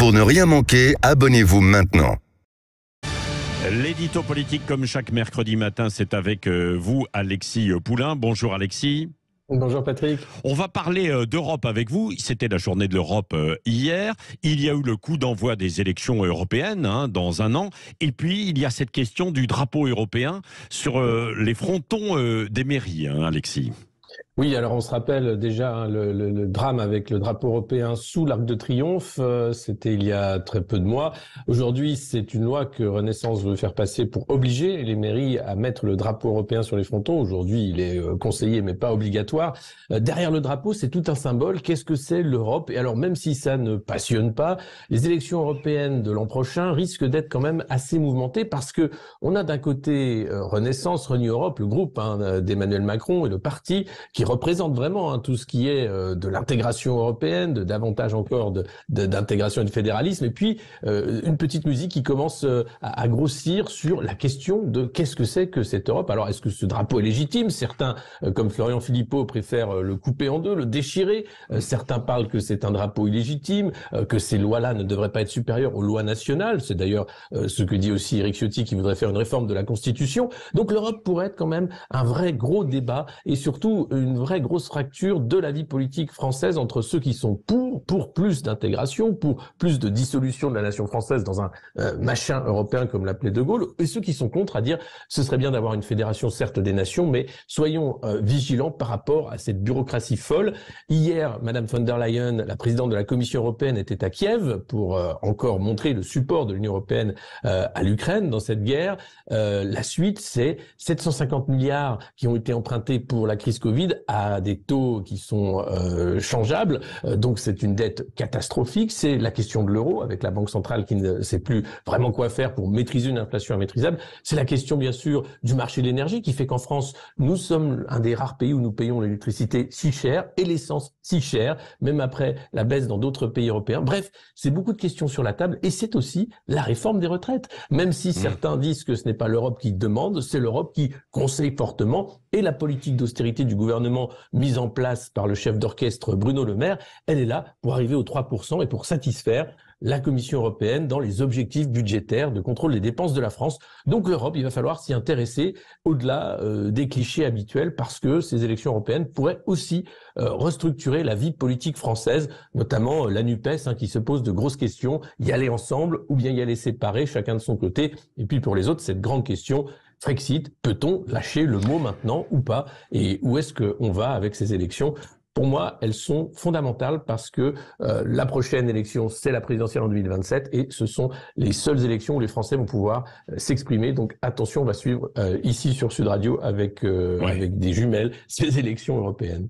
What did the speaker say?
Pour ne rien manquer, abonnez-vous maintenant. L'édito politique, comme chaque mercredi matin, c'est avec vous, Alexis Poulain. Bonjour Alexis. Bonjour Patrick. On va parler d'Europe avec vous. C'était la journée de l'Europe hier. Il y a eu le coup d'envoi des élections européennes dans un an. Et puis, il y a cette question du drapeau européen sur les frontons des mairies, Alexis. Oui, alors on se rappelle déjà le drame avec le drapeau européen sous l'Arc de Triomphe, c'était il y a très peu de mois. Aujourd'hui, c'est une loi que Renaissance veut faire passer pour obliger les mairies à mettre le drapeau européen sur les frontons. Aujourd'hui, il est conseillé mais pas obligatoire. Derrière le drapeau, c'est tout un symbole. Qu'est-ce que c'est l'Europe? Et alors même si ça ne passionne pas, les élections européennes de l'an prochain risquent d'être quand même assez mouvementées parce que on a d'un côté Renaissance, Renew Europe, le groupe d'Emmanuel Macron et le parti qui représente vraiment tout ce qui est de l'intégration européenne, de davantage encore d'intégration et de fédéralisme, et puis une petite musique qui commence à grossir sur la question de qu'est-ce que c'est que cette Europe. Alors est-ce que ce drapeau est légitime? Certains, comme Florian Philippot, préfèrent le couper en deux, le déchirer. Certains parlent que c'est un drapeau illégitime, que ces lois-là ne devraient pas être supérieures aux lois nationales. C'est d'ailleurs ce que dit aussi Éric Ciotti, qui voudrait faire une réforme de la Constitution. Donc l'Europe pourrait être quand même un vrai gros débat et surtout une vraie grosse fracture de la vie politique française entre ceux qui sont pour plus d'intégration, pour plus de dissolution de la nation française dans un machin européen comme l'appelait De Gaulle, et ceux qui sont contre à dire ce serait bien d'avoir une fédération certes des nations, mais soyons vigilants par rapport à cette bureaucratie folle. Hier, Madame von der Leyen, la présidente de la Commission européenne, était à Kiev pour encore montrer le support de l'Union européenne à l'Ukraine dans cette guerre. La suite, c'est 750 milliards qui ont été empruntés pour la crise Covid à des taux qui sont changeables, donc c'est une dette catastrophique. C'est la question de l'euro avec la Banque centrale qui ne sait plus vraiment quoi faire pour maîtriser une inflation immaîtrisable. C'est la question bien sûr du marché de l'énergie qui fait qu'en France, nous sommes un des rares pays où nous payons l'électricité si cher et l'essence si cher, même après la baisse dans d'autres pays européens. Bref, c'est beaucoup de questions sur la table et c'est aussi la réforme des retraites. Même si certains disent que ce n'est pas l'Europe qui demande, c'est l'Europe qui conseille fortement, et la politique d'austérité du gouvernement mise en place par le chef d'orchestre Bruno Le Maire, elle est là pour arriver aux 3% et pour satisfaire la Commission européenne dans les objectifs budgétaires de contrôle des dépenses de la France. Donc l'Europe, il va falloir s'y intéresser au-delà des clichés habituels parce que ces élections européennes pourraient aussi restructurer la vie politique française, notamment la NUPES qui se pose de grosses questions, y aller ensemble ou bien y aller séparés, chacun de son côté. Et puis pour les autres, cette grande question, Frexit, peut-on lâcher le mot maintenant ou pas? Et où est-ce qu'on va avec ces élections? Pour moi, elles sont fondamentales parce que la prochaine élection, c'est la présidentielle en 2027 et ce sont les seules élections où les Français vont pouvoir s'exprimer. Donc attention, on va suivre ici sur Sud Radio avec des jumelles ces élections européennes.